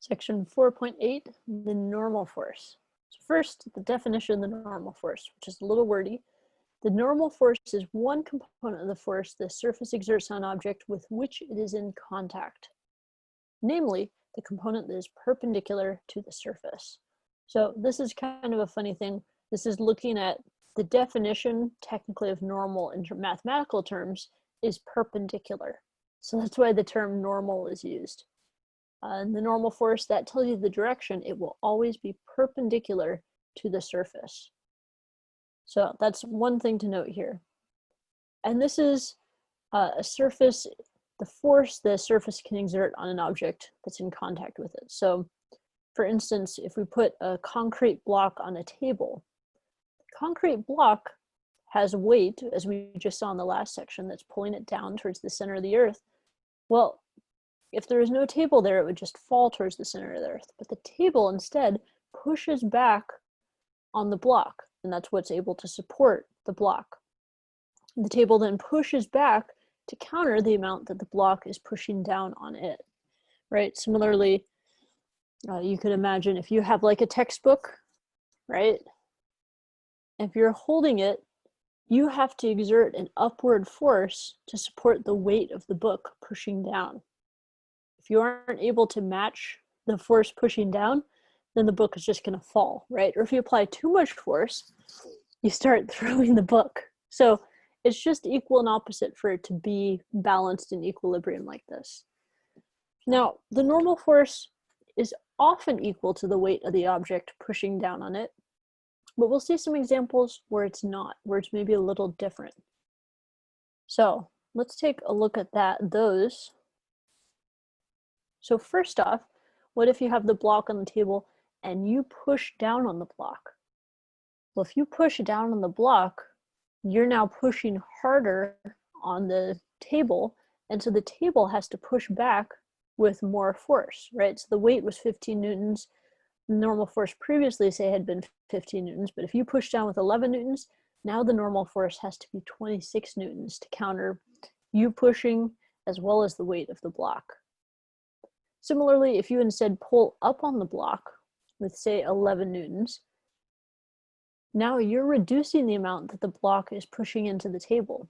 Section 4.8, the normal force. So first, the definition of the normal force, which is a little wordy. The normal force is one component of the force the surface exerts on an object with which it is in contact, namely, the component that is perpendicular to the surface. So this is kind of a funny thing. This is looking at the definition, technically, of normal in mathematical terms is perpendicular. So that's why the term normal is used. And the normal force, that tells you the direction. It will always be perpendicular to the surface. So that's one thing to note here. And this is a surface, the force the surface can exert on an object that's in contact with it. So for instance, if we put a concrete block on a table, the concrete block has weight, as we just saw in the last section, that's pulling it down towards the center of the earth. Well, if there is no table there, it would just fall towards the center of the earth. But the table instead pushes back on the block, and that's what's able to support the block. The table then pushes back to counter the amount that the block is pushing down on it, right? Similarly, you could imagine if you have like a textbook, right? If you're holding it, you have to exert an upward force to support the weight of the book pushing down. If you aren't able to match the force pushing down, then the book is just going to fall, right? Or if you apply too much force, you start throwing the book. So it's just equal and opposite for it to be balanced in equilibrium like this. Now, the normal force is often equal to the weight of the object pushing down on it, but we'll see some examples where it's not, where it's maybe a little different. So let's take a look at those. So first off, what if you have the block on the table and you push down on the block? Well, if you push down on the block, you're now pushing harder on the table, and so the table has to push back with more force, right? So the weight was 15 newtons. The normal force previously, say, had been 15 newtons, but if you push down with 11 newtons, now the normal force has to be 26 newtons to counter you pushing as well as the weight of the block. Similarly, if you instead pull up on the block with, say, 11 newtons, now you're reducing the amount that the block is pushing into the table.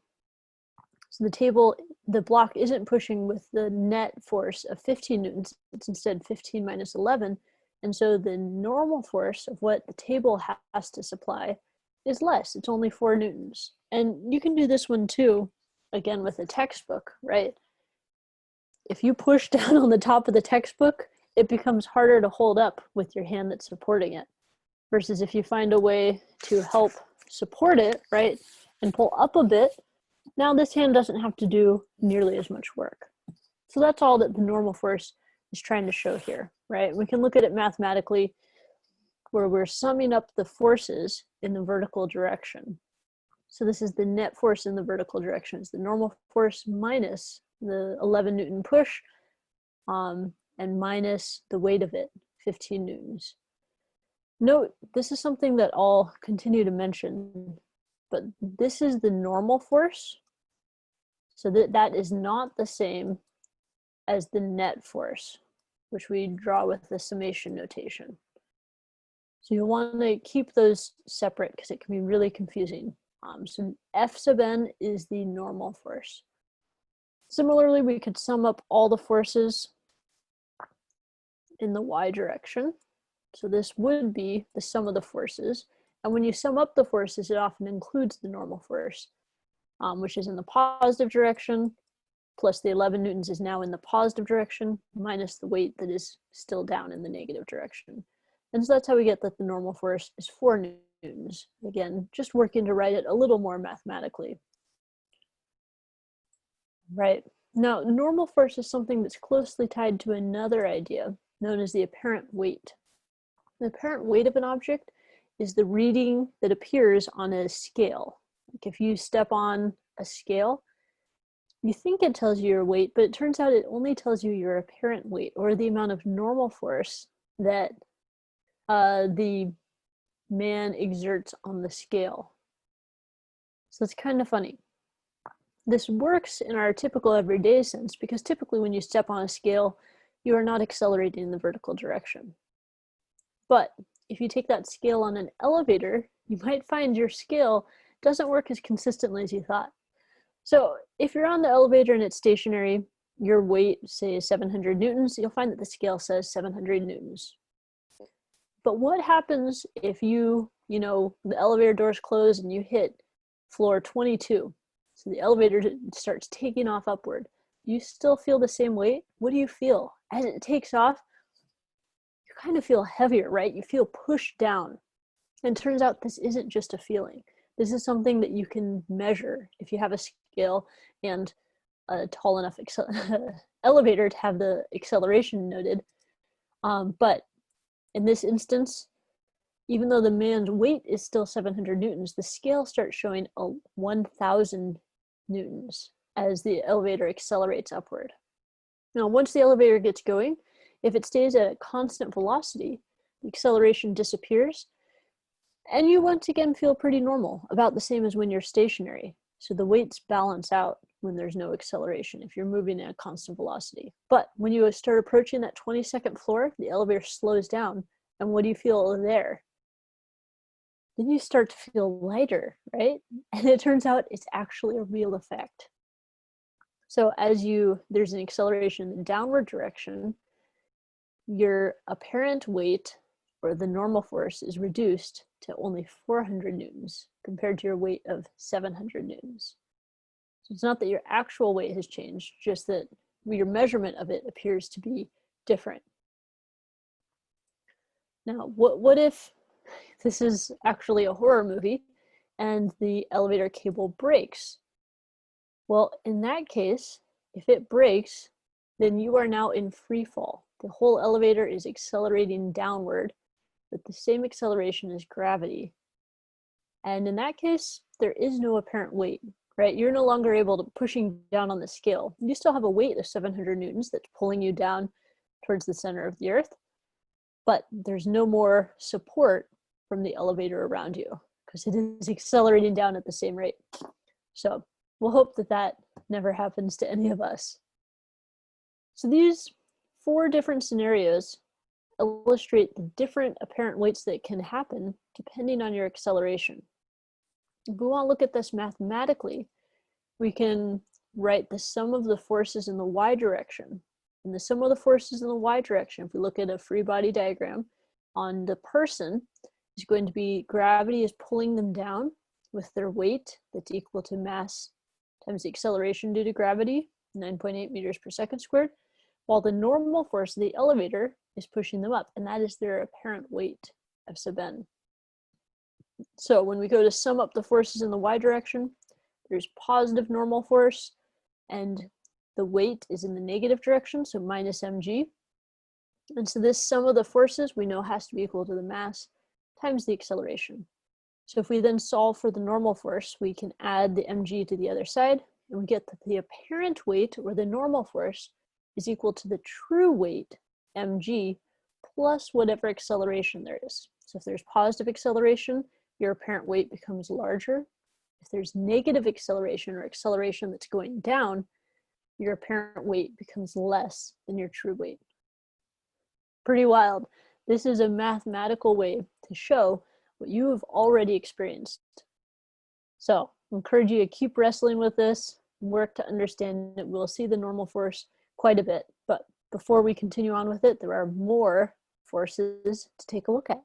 So the block isn't pushing with the net force of 15 newtons, it's instead 15 minus 11, and so the normal force of what the table has to supply is less, it's only 4 newtons. And you can do this one too, again with a textbook, right? If you push down on the top of the textbook, it becomes harder to hold up with your hand that's supporting it. Versus if you find a way to help support it, right, and pull up a bit, now this hand doesn't have to do nearly as much work. So that's all that the normal force is trying to show here, right? We can look at it mathematically where we're summing up the forces in the vertical direction. So this is the net force in the vertical direction. It's the normal force minus the 11 Newton push and minus the weight of it, 15 newtons. Note, this is something that I'll continue to mention, but this is the normal force. So that is not the same as the net force, which we draw with the summation notation. So you'll want to keep those separate because it can be really confusing. So F sub n is the normal force. Similarly, we could sum up all the forces in the y direction. So this would be the sum of the forces. And when you sum up the forces, it often includes the normal force, which is in the positive direction, plus the 11 newtons is now in the positive direction, minus the weight that is still down in the negative direction. And so that's how we get that the normal force is 4 newtons. Again, just working to write it a little more mathematically. Right. Now, normal force is something that's closely tied to another idea known as the apparent weight. The apparent weight of an object is the reading that appears on a scale. Like if you step on a scale, you think it tells you your weight, but it turns out it only tells you your apparent weight, or the amount of normal force that the man exerts on the scale. So it's kind of funny. This works in our typical everyday sense because typically when you step on a scale, you are not accelerating in the vertical direction. But if you take that scale on an elevator, you might find your scale doesn't work as consistently as you thought. So if you're on the elevator and it's stationary, your weight, say, is 700 newtons, you'll find that the scale says 700 newtons. But what happens if the elevator doors close and you hit floor 22? So the elevator starts taking off upward. You still feel the same weight? What do you feel? As it takes off, you kind of feel heavier, right? You feel pushed down. And it turns out this isn't just a feeling. This is something that you can measure if you have a scale and a tall enough elevator to have the acceleration noted. But in this instance, even though the man's weight is still 700 newtons, the scale starts showing 1,000 newtons as the elevator accelerates upward. Now, once the elevator gets going, if it stays at a constant velocity, the acceleration disappears, and you once again feel pretty normal, about the same as when you're stationary. So the weights balance out when there's no acceleration, if you're moving at a constant velocity. But when you start approaching that 22nd floor, the elevator slows down, and what do you feel there? Then you start to feel lighter, right? And it turns out it's actually a real effect. So there's an acceleration in the downward direction, your apparent weight, or the normal force, is reduced to only 400 newtons compared to your weight of 700 newtons. So it's not that your actual weight has changed, just that your measurement of it appears to be different. Now, what if this is actually a horror movie and the elevator cable breaks? Well, in that case, if it breaks, then you are now in free fall. The whole elevator is accelerating downward with the same acceleration as gravity. And in that case, there is no apparent weight, right? You're no longer able to pushing down on the scale. You still have a weight of 700 newtons that's pulling you down towards the center of the earth, but there's no more support from the elevator around you because it is accelerating down at the same rate. So we'll hope that never happens to any of us. So these 4 different scenarios illustrate the different apparent weights that can happen depending on your acceleration. If we want to look at this mathematically, we can write the sum of the forces in the y direction. And the sum of the forces in the y direction, if we look at a free body diagram, on the person is going to be gravity is pulling them down with their weight that's equal to mass times the acceleration due to gravity, 9.8 meters per second squared, while the normal force of the elevator is pushing them up, and that is their apparent weight, F sub n. So when we go to sum up the forces in the y direction, there's positive normal force, and the weight is in the negative direction, so minus mg. And so this sum of the forces we know has to be equal to the mass times the acceleration. So if we then solve for the normal force, we can add the mg to the other side, and we get that the apparent weight, or the normal force, is equal to the true weight, mg, plus whatever acceleration there is. So if there's positive acceleration, your apparent weight becomes larger. If there's negative acceleration, or acceleration that's going down, your apparent weight becomes less than your true weight. Pretty wild. This is a mathematical way to show what you have already experienced. So I encourage you to keep wrestling with this, work to understand it. We'll see the normal force quite a bit, but before we continue on with it, there are more forces to take a look at.